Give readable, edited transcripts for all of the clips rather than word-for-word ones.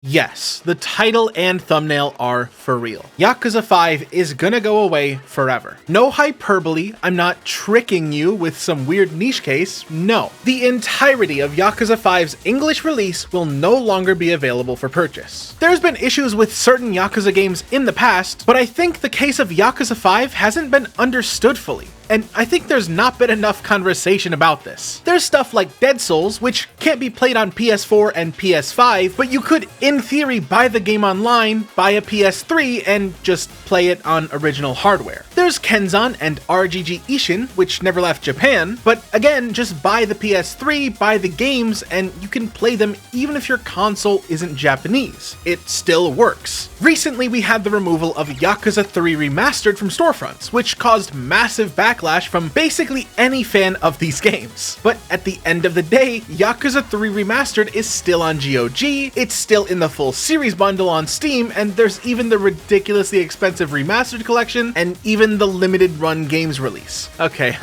Yes, the title and thumbnail are for real. Yakuza 5 is gonna go away forever. No hyperbole, I'm not tricking you with some weird niche case, no. The entirety of Yakuza 5's English release will no longer be available for purchase. There's been issues with certain Yakuza games in the past, but I think the case of Yakuza 5 hasn't been understood fully. And I think there's not been enough conversation about this. There's stuff like Dead Souls, which can't be played on PS4 and PS5, but you could, in theory, buy the game online, buy a PS3, and just play it on original hardware. There's Kenzan and RGG Ishin, which never left Japan, but again, just buy the PS3, buy the games, and you can play them even if your console isn't Japanese. It still works. Recently, we had the removal of Yakuza 3 Remastered from storefronts, which caused massive backlash from basically any fan of these games. But at the end of the day, Yakuza 3 Remastered is still on GOG, it's still in the full series bundle on Steam, and there's even the ridiculously expensive Remastered collection, and even the limited run games release. Okay,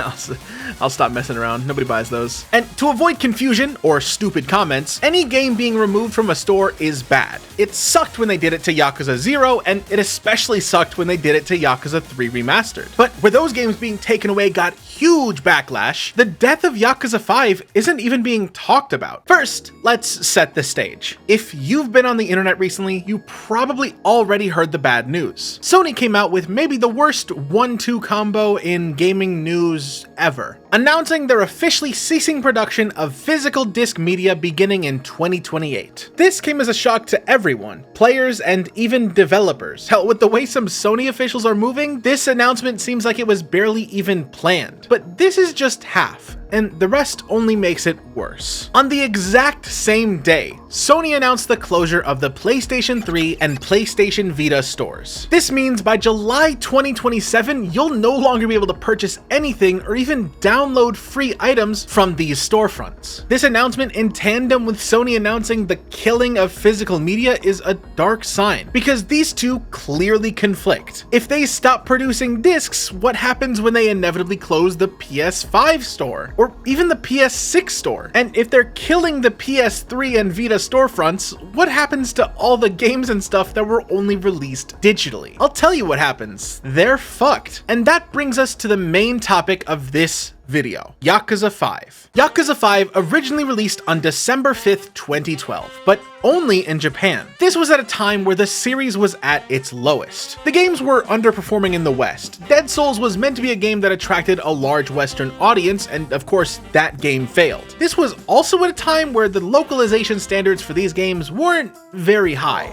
I'll stop messing around, nobody buys those. And to avoid confusion or stupid comments, any game being removed from a store is bad. It sucked when they did it to Yakuza 0, and it especially sucked when they did it to Yakuza 3 Remastered. But where those games being taken away got huge backlash, the death of Yakuza 5 isn't even being talked about. First, let's set the stage. If you've been on the internet recently, you probably already heard the bad news. Sony came out with maybe the worst 1-2 combo in gaming news ever, announcing they're officially ceasing production of physical disc media beginning in 2028. This came as a shock to everyone, players and even developers. Hell, with the way some Sony officials are moving, this announcement seems like it was barely even planned. But this is just half, and the rest only makes it worse. On the exact same day, Sony announced the closure of the PlayStation 3 and PlayStation Vita stores. This means by July 2027, you'll no longer be able to purchase anything or even download free items from these storefronts. This announcement, in tandem with Sony announcing the killing of physical media, is a dark sign, because these two clearly conflict. If they stop producing discs, what happens when they inevitably close the PS5 store? Or even the PS6 store? And if they're killing the PS3 and Vita storefronts, what happens to all the games and stuff that were only released digitally? I'll tell you what happens. They're fucked. And that brings us to the main topic of this video, Yakuza 5. Yakuza 5 originally released on December 5th, 2012, but only in Japan. This was at a time where the series was at its lowest. The games were underperforming in the West. Dead Souls was meant to be a game that attracted a large Western audience, and of course, that game failed. This was also at a time where the localization standards for these games weren't very high.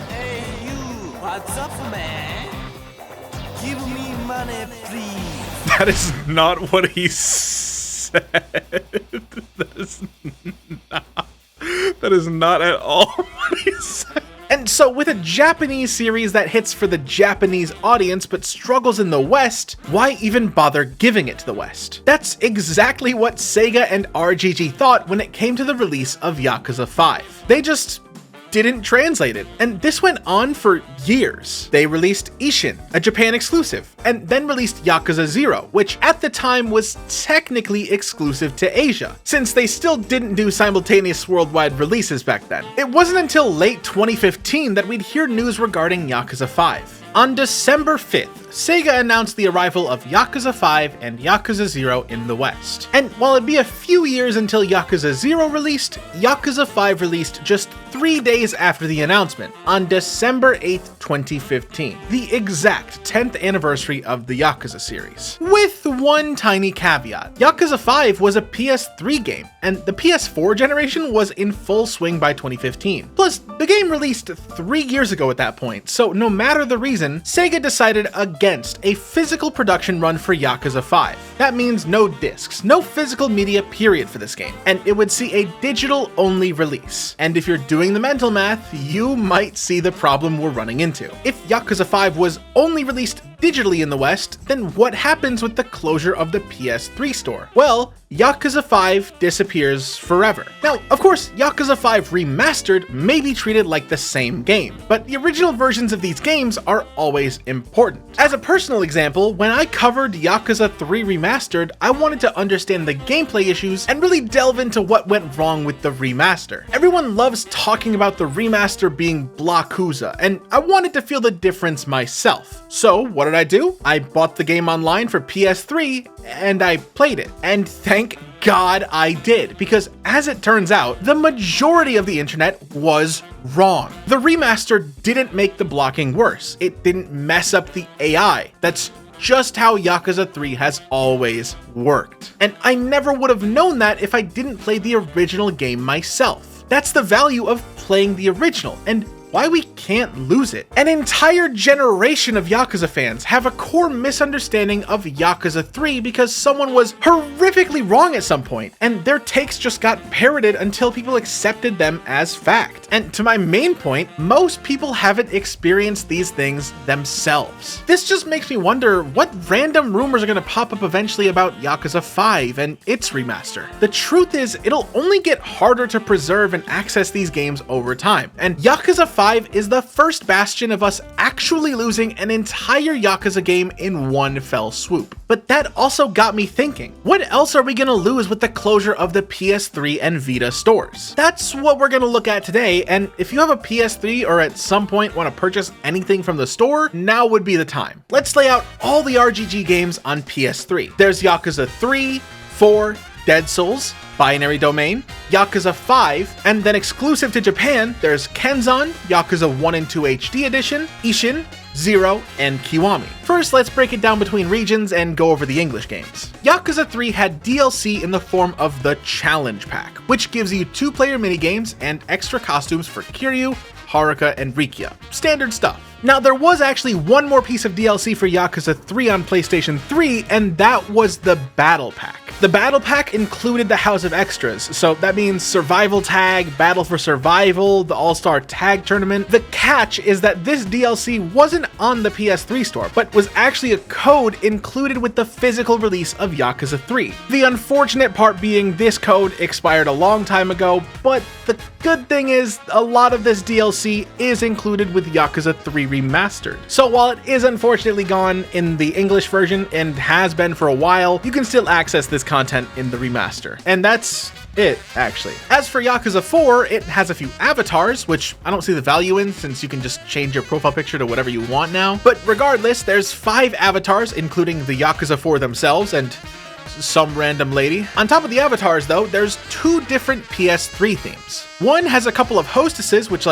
Hey you, what's up, man? Give me money, please. That is not what he said. That is not at all what he said. And so with a Japanese series that hits for the Japanese audience but struggles in the West, why even bother giving it to the West? That's exactly what Sega and RGG thought when it came to the release of Yakuza 5. They just didn't translate it, and this went on for years. They released Ishin, a Japan exclusive, and then released Yakuza 0, which at the time was technically exclusive to Asia, since they still didn't do simultaneous worldwide releases back then. It wasn't until late 2015 that we'd hear news regarding Yakuza 5. On December 5th, Sega announced the arrival of Yakuza 5 and Yakuza 0 in the West. And while it'd be a few years until Yakuza 0 released, Yakuza 5 released just 3 days after the announcement, on December 8th, 2015, the exact 10th anniversary of the Yakuza series. With one tiny caveat, Yakuza 5 was a PS3 game, and the PS4 generation was in full swing by 2015. Plus, the game released 3 years ago at that point, so no matter the reason, Sega decided against a physical production run for Yakuza 5. That means no discs, no physical media period for this game, and it would see a digital-only release. And if you're doing the mental math, you might see the problem we're running into. If Yakuza 5 was only released digitally in the West, then what happens with the closure of the PS3 store? Well, Yakuza 5 disappears forever. Now, of course, Yakuza 5 Remastered may be treated like the same game, but the original versions of these games are always important. As a personal example, when I covered Yakuza 3 Remastered, I wanted to understand the gameplay issues and really delve into what went wrong with the remaster. Everyone loves talking about the remaster being Yakuza, and I wanted to feel the difference myself. So what did I do? I bought the game online for PS3 and I played it. And thank God I did, because as it turns out, the majority of the internet was wrong. The remaster didn't make the blocking worse. It didn't mess up the AI. That's just how Yakuza 3 has always worked. And I never would have known that if I didn't play the original game myself. That's the value of playing the original, and why we can't lose it. An entire generation of Yakuza fans have a core misunderstanding of Yakuza 3 because someone was horrifically wrong at some point, and their takes just got parroted until people accepted them as fact. And to my main point, most people haven't experienced these things themselves. This just makes me wonder what random rumors are gonna pop up eventually about Yakuza 5 and its remaster. The truth is, it'll only get harder to preserve and access these games over time, and Yakuza 5 is the first bastion of us actually losing an entire Yakuza game in one fell swoop. But that also got me thinking, what else are we gonna lose with the closure of the PS3 and Vita stores? That's what we're gonna look at today, and if you have a PS3 or at some point want to purchase anything from the store, now would be the time. Let's lay out all the RGG games on PS3. There's Yakuza 3, 4, Dead Souls, Binary Domain, Yakuza 5, and then exclusive to Japan, there's Kenzan, Yakuza 1 and 2 HD Edition, Ishin, Zero, and Kiwami. First, let's break it down between regions and go over the English games. Yakuza 3 had DLC in the form of the Challenge Pack, which gives you 2-player minigames and extra costumes for Kiryu, Haruka, and Rikia. Standard stuff. Now, there was actually one more piece of DLC for Yakuza 3 on PlayStation 3, and that was the Battle Pack. The Battle Pack included the House of Extras, so that means Survival Tag, Battle for Survival, the All-Star Tag Tournament. The catch is that this DLC wasn't on the PS3 store, but was actually a code included with the physical release of Yakuza 3. The unfortunate part being this code expired a long time ago, but the good thing is a lot of this DLC is included with Yakuza 3 Remastered. So while it is unfortunately gone in the English version and has been for a while, you can still access this content in the remaster. And that's it, actually. As for Yakuza 4, it has a few avatars, which I don't see the value in since you can just change your profile picture to whatever you want now. But regardless, there's 5 avatars, including the Yakuza 4 themselves and some random lady. On top of the avatars though, there's 2 different PS3 themes. One has a couple of hostesses, which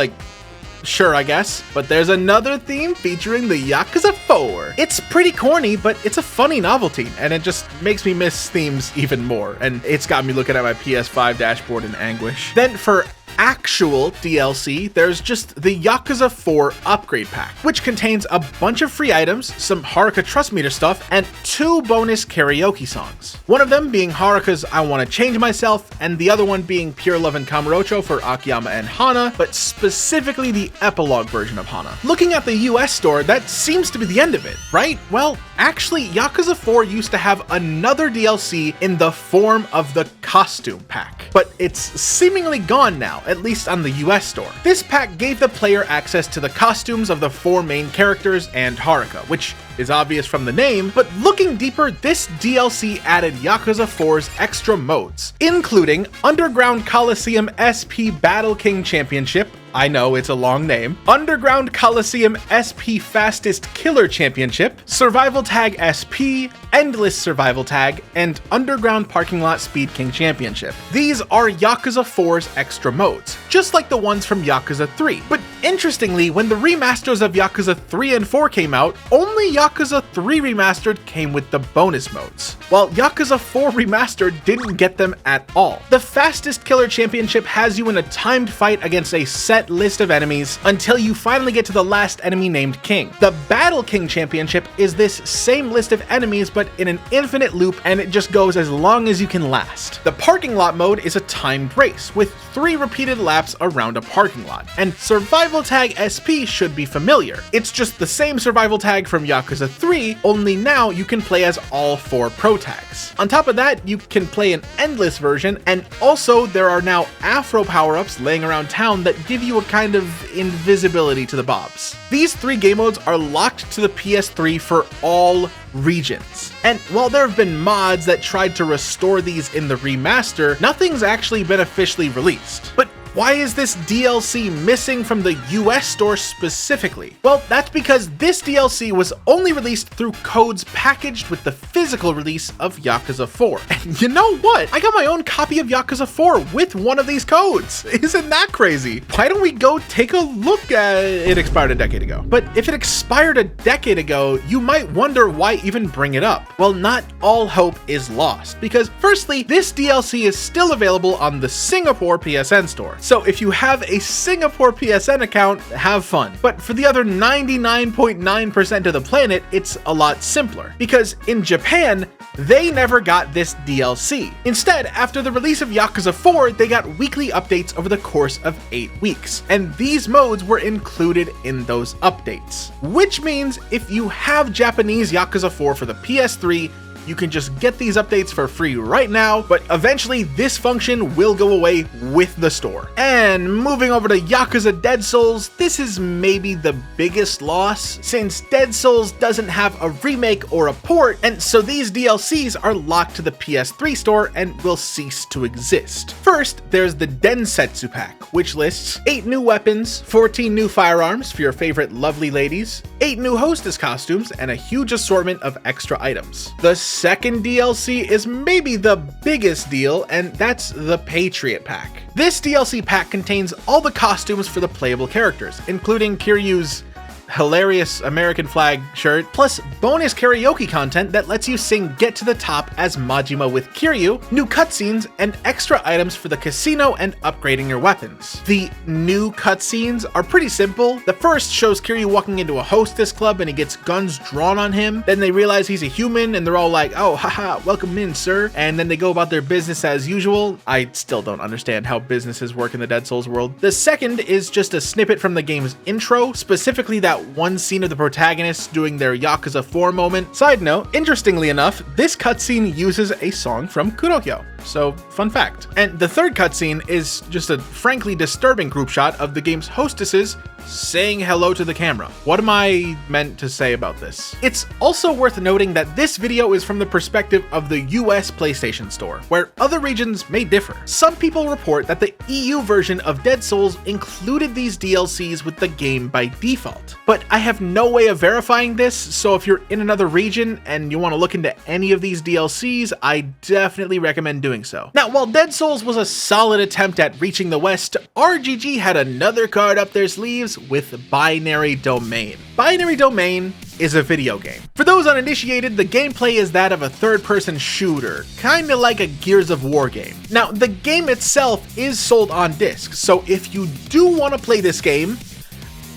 sure, I guess, but there's another theme featuring the Yakuza 4. It's pretty corny, but it's a funny novelty, and it just makes me miss themes even more, and it's got me looking at my PS5 dashboard in anguish. Then for actual DLC, there's just the Yakuza 4 Upgrade Pack, which contains a bunch of free items, some Haruka Trust Meter stuff, and 2 bonus karaoke songs. One of them being Haruka's I Wanna Change Myself, and the other one being Pure Love and Kamurocho for Akiyama and Hana, but specifically the epilogue version of Hana. Looking at the US store, that seems to be the end of it, right? Well, actually, Yakuza 4 used to have another DLC in the form of the Costume Pack, but it's seemingly gone now, at least on the US store. This pack gave the player access to the costumes of the 4 main characters and Haruka, which is obvious from the name, but looking deeper, this DLC added Yakuza 4's extra modes, including Underground Coliseum SP Battle King Championship, I know it's a long name, Underground Coliseum SP Fastest Killer Championship, Survival Tag SP, Endless Survival Tag, and Underground Parking Lot Speed King Championship. These are Yakuza 4's extra modes, just like the ones from Yakuza 3. But interestingly, when the remasters of Yakuza 3 and 4 came out, only Yakuza 3 Remastered came with the bonus modes, while Yakuza 4 Remastered didn't get them at all. The Fastest Killer Championship has you in a timed fight against a set list of enemies until you finally get to the last enemy named King. The Battle King Championship is this same list of enemies but in an infinite loop, and it just goes as long as you can last. The Parking Lot mode is a timed race with 3 repeated laps around a parking lot, and Survival Survival Tag SP should be familiar. It's just the same survival tag from Yakuza 3, only now you can play as all 4 pro tags. On top of that, you can play an endless version, and also there are now Afro power-ups laying around town that give you a kind of invisibility to the bobs. These 3 game modes are locked to the PS3 for all regions. And while there have been mods that tried to restore these in the remaster, nothing's actually been officially released. But why is this DLC missing from the US store specifically? Well, that's because this DLC was only released through codes packaged with the physical release of Yakuza 4. And you know what? I got my own copy of Yakuza 4 with one of these codes. Isn't that crazy? Why don't we go take a look at it? It expired a decade ago. But if it expired a decade ago, you might wonder why even bring it up. Well, not all hope is lost, because firstly, this DLC is still available on the Singapore PSN store. So if you have a Singapore PSN account, have fun. But for the other 99.9% of the planet, it's a lot simpler, because in Japan, they never got this DLC. Instead, after the release of Yakuza 4, they got weekly updates over the course of 8 weeks, and these modes were included in those updates. Which means if you have Japanese Yakuza 4 for the PS3, you can just get these updates for free right now, but eventually this function will go away with the store. And moving over to Yakuza Dead Souls, this is maybe the biggest loss, since Dead Souls doesn't have a remake or a port, and so these DLCs are locked to the PS3 store and will cease to exist. First, there's the Densetsu pack, which lists 8 new weapons, 14 new firearms for your favorite lovely ladies, 8 new hostess costumes, and a huge assortment of extra items. The second DLC is maybe the biggest deal, and that's the Patriot pack. This DLC pack contains all the costumes for the playable characters, including Kiryu's hilarious American flag shirt, plus bonus karaoke content that lets you sing Get to the Top as Majima with Kiryu, new cutscenes, and extra items for the casino and upgrading your weapons. The new cutscenes are pretty simple. The first shows Kiryu walking into a hostess club and he gets guns drawn on him. Then they realize he's a human and they're all like, oh, haha, welcome in, sir. And then they go about their business as usual. I still don't understand how businesses work in the Dead Souls world. The second is just a snippet from the game's intro, specifically that one scene of the protagonists doing their Yakuza 4 moment. Side note, interestingly enough, this cutscene uses a song from Kurohyo. So, fun fact. And the third cutscene is just a frankly disturbing group shot of the game's hostesses saying hello to the camera. What am I meant to say about this? It's also worth noting that this video is from the perspective of the US PlayStation Store, where other regions may differ. Some people report that the EU version of Dead Souls included these DLCs with the game by default. But I have no way of verifying this, so if you're in another region and you want to look into any of these DLCs, I definitely recommend doing so. Now, while Dead Souls was a solid attempt at reaching the West, RGG had another card up their sleeves with Binary Domain. Binary Domain is a video game. For those uninitiated, the gameplay is that of a third-person shooter, kinda like a Gears of War game. Now, the game itself is sold on disc, so if you do want to play this game,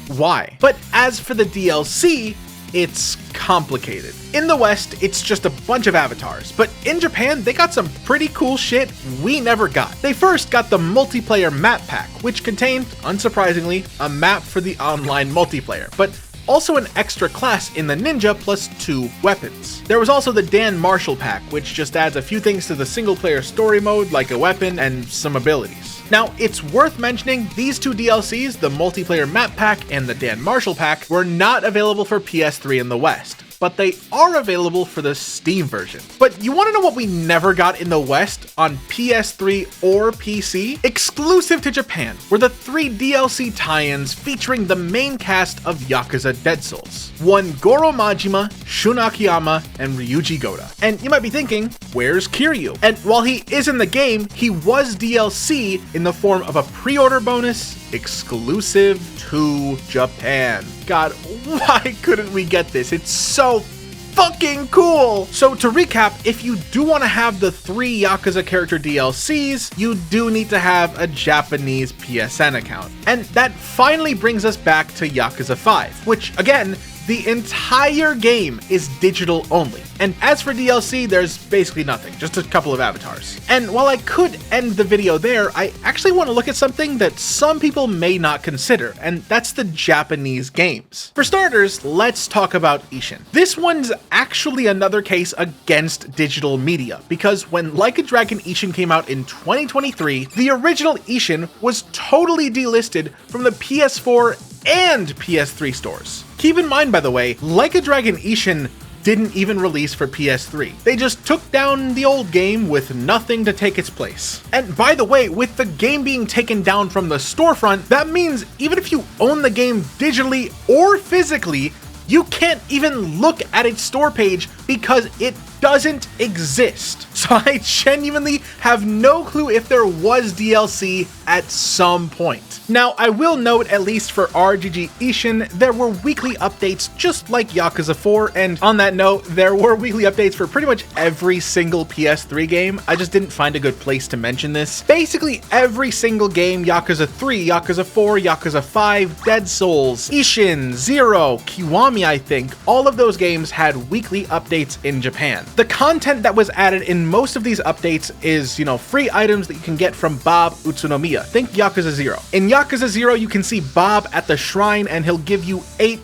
why? But as for the DLC, it's complicated. In the West, it's just a bunch of avatars, but in Japan, they got some pretty cool shit we never got. They first got the multiplayer map pack, which contained, unsurprisingly, a map for the online multiplayer, but also an extra class in the ninja plus 2 weapons. There was also the Dan Marshall pack, which just adds a few things to the single player story mode, like a weapon and some abilities. Now, it's worth mentioning these 2 DLCs, the multiplayer map pack and the Dan Marshall pack, were not available for PS3 in the West, but they are available for the Steam version. But you want to know what we never got in the West on PS3 or PC? Exclusive to Japan were the 3 DLC tie-ins featuring the main cast of Yakuza Dead Souls. One Goro Majima, Shun Akiyama, and Ryuji Goda. And you might be thinking, where's Kiryu? And while he is in the game, he was DLC in the form of a pre-order bonus exclusive to Japan. God, why couldn't we get this? It's so fucking cool! So to recap, if you do want to have the 3 Yakuza character DLCs, you do need to have a Japanese PSN account. And that finally brings us back to Yakuza 5, which again, The entire game is digital only. And as for DLC, there's basically nothing, just a couple of avatars. And while I could end the video there, I actually want to look at something that some people may not consider, and that's the Japanese games. For starters, let's talk about Ishin. This one's actually another case against digital media, because when Like a Dragon Ishin came out in 2023, the original Ishin was totally delisted from the PS4 and PS3 stores. Keep in mind, by the way, Like a Dragon Ishin didn't even release for PS3. They just took down the old game with nothing to take its place. And by the way, with the game being taken down from the storefront, that means even if you own the game digitally or physically, you can't even look at its store page because it doesn't exist. So I genuinely have no clue if there was DLC at some point. Now, I will note, at least for RGG Ishin, there were weekly updates just like Yakuza 4, and on that note, there were weekly updates for pretty much every single PS3 game. I just didn't find a good place to mention this. Basically every single game, Yakuza 3, Yakuza 4, Yakuza 5, Dead Souls, Ishin, Zero, Kiwami, I think, all of those games had weekly updates in Japan. The content that was added in most of these updates is, free items that you can get from Bob Utsunomiya. Think Yakuza 0. In Yakuza 0, you can see Bob at the shrine and he'll give you 8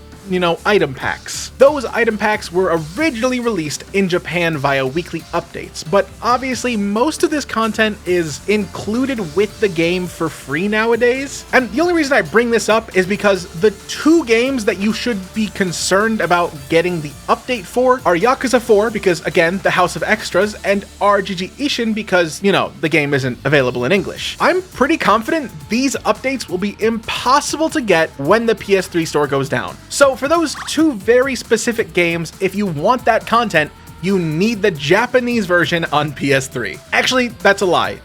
item packs. Those item packs were originally released in Japan via weekly updates, but obviously most of this content is included with the game for free nowadays. And the only reason I bring this up is because the two games that you should be concerned about getting the update for are Yakuza 4, because again, the House of Extras, and RGG Ishin because, the game isn't available in English. I'm pretty confident these updates will be impossible to get when the PS3 store goes down. So for those two very specific games, if you want that content, you need the Japanese version on PS3. Actually, that's a lie.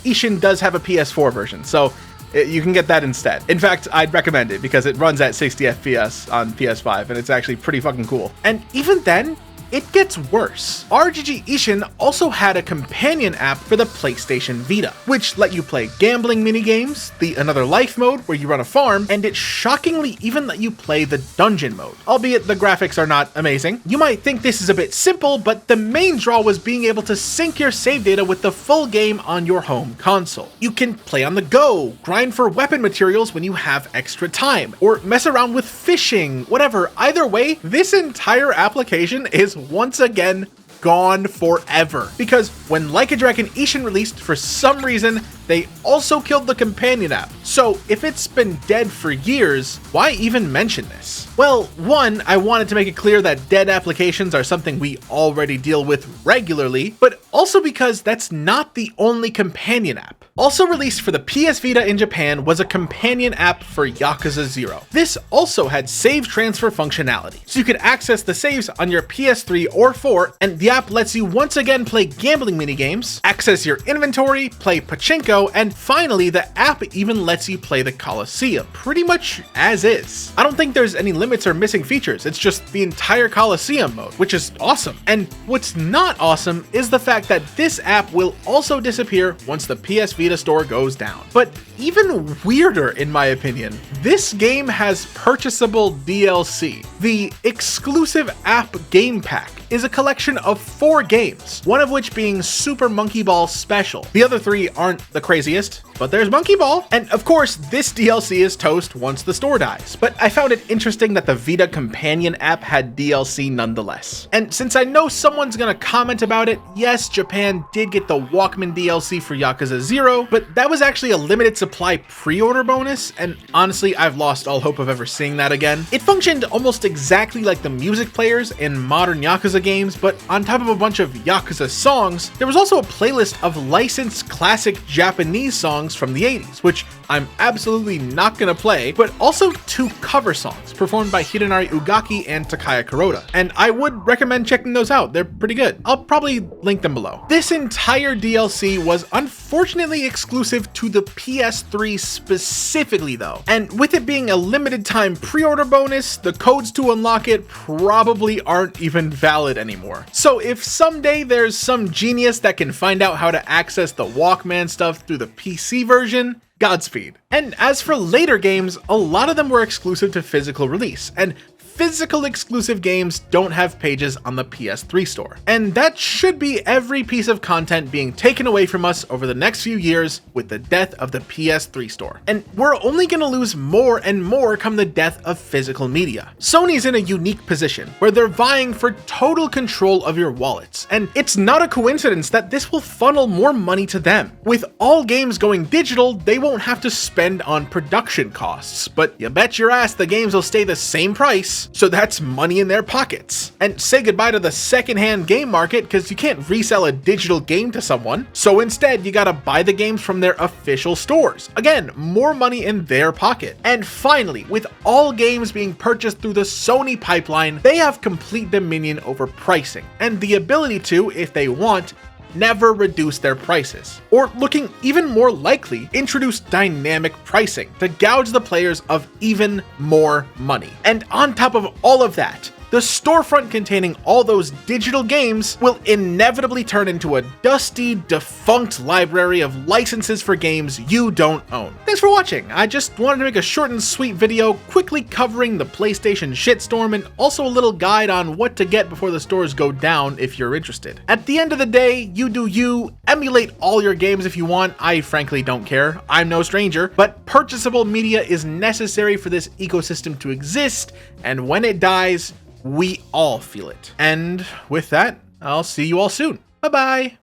Ishin does have a PS4 version, so you can get that instead. In fact, I'd recommend it because it runs at 60 FPS on PS5, and it's actually pretty fucking cool. And even then, it gets worse. RGG Ishin also had a companion app for the PlayStation Vita, which let you play gambling minigames, the Another Life mode where you run a farm, and it shockingly even let you play the dungeon mode. Albeit the graphics are not amazing. You might think this is a bit simple, but the main draw was being able to sync your save data with the full game on your home console. You can play on the go, grind for weapon materials when you have extra time, or mess around with fishing, whatever. Either way, this entire application is once again gone forever, because when Like a Dragon Ishin released, for some reason they also killed the companion app. So if it's been dead for years, why even mention this? Well, one, I wanted to make it clear that dead applications are something we already deal with regularly, but also because that's not the only companion app. Also released for the PS Vita in Japan was a companion app for Yakuza 0. This also had save transfer functionality, so you could access the saves on your PS3 or 4, and the app lets you once again play gambling minigames, access your inventory, play pachinko, and finally the app even lets you play the Coliseum, pretty much as is. I don't think there's any limits or missing features, it's just the entire Coliseum mode, which is awesome. And what's not awesome is the fact that this app will also disappear once the PS Vita store goes down. But even weirder, in my opinion, this game has purchasable DLC. The exclusive app game pack is a collection of 4 games, one of which being Super Monkey Ball Special. The other 3 aren't the craziest, but there's Monkey Ball. And of course, this DLC is toast once the store dies. But I found it interesting that the Vita companion app had DLC nonetheless. And since I know someone's gonna comment about it, yes, Japan did get the Walkman DLC for Yakuza 0, but that was actually a limited supply pre-order bonus, and honestly, I've lost all hope of ever seeing that again. It functioned almost exactly like the music players in modern Yakuza games, but on top of a bunch of Yakuza songs, there was also a playlist of licensed classic Japanese songs from the 80s, which I'm absolutely not gonna play, but also 2 cover songs performed by Hidenari Ugaki and Takaya Kuroda, and I would recommend checking those out. They're pretty good. I'll probably link them below. This entire DLC was unfortunately exclusive to the PS3 specifically though, and with it being a limited time pre-order bonus, the codes to unlock it probably aren't even valid anymore. So if someday there's some genius that can find out how to access the Walkman stuff through the PC version, Godspeed. And as for later games, a lot of them were exclusive to physical release, and physical exclusive games don't have pages on the PS3 store. And that should be every piece of content being taken away from us over the next few years with the death of the PS3 store. And we're only gonna lose more and more come the death of physical media. Sony's in a unique position where they're vying for total control of your wallets, and it's not a coincidence that this will funnel more money to them. With all games going digital, they won't have to spend on production costs, but you bet your ass the games will stay the same price, so that's money in their pockets. And say goodbye to the secondhand game market, because you can't resell a digital game to someone, so instead you gotta buy the games from their official stores. Again, more money in their pocket. And finally, with all games being purchased through the Sony pipeline, they have complete dominion over pricing, and the ability to, if they want, never reduce their prices. Or looking even more likely, introduce dynamic pricing to gouge the players of even more money. And on top of all of that, the storefront containing all those digital games will inevitably turn into a dusty, defunct library of licenses for games you don't own. Thanks for watching. I just wanted to make a short and sweet video quickly covering the PlayStation shitstorm and also a little guide on what to get before the stores go down if you're interested. At the end of the day, you do you, emulate all your games if you want, I frankly don't care, I'm no stranger, but purchasable media is necessary for this ecosystem to exist, and when it dies, we all feel it. And with that, I'll see you all soon. Bye-bye.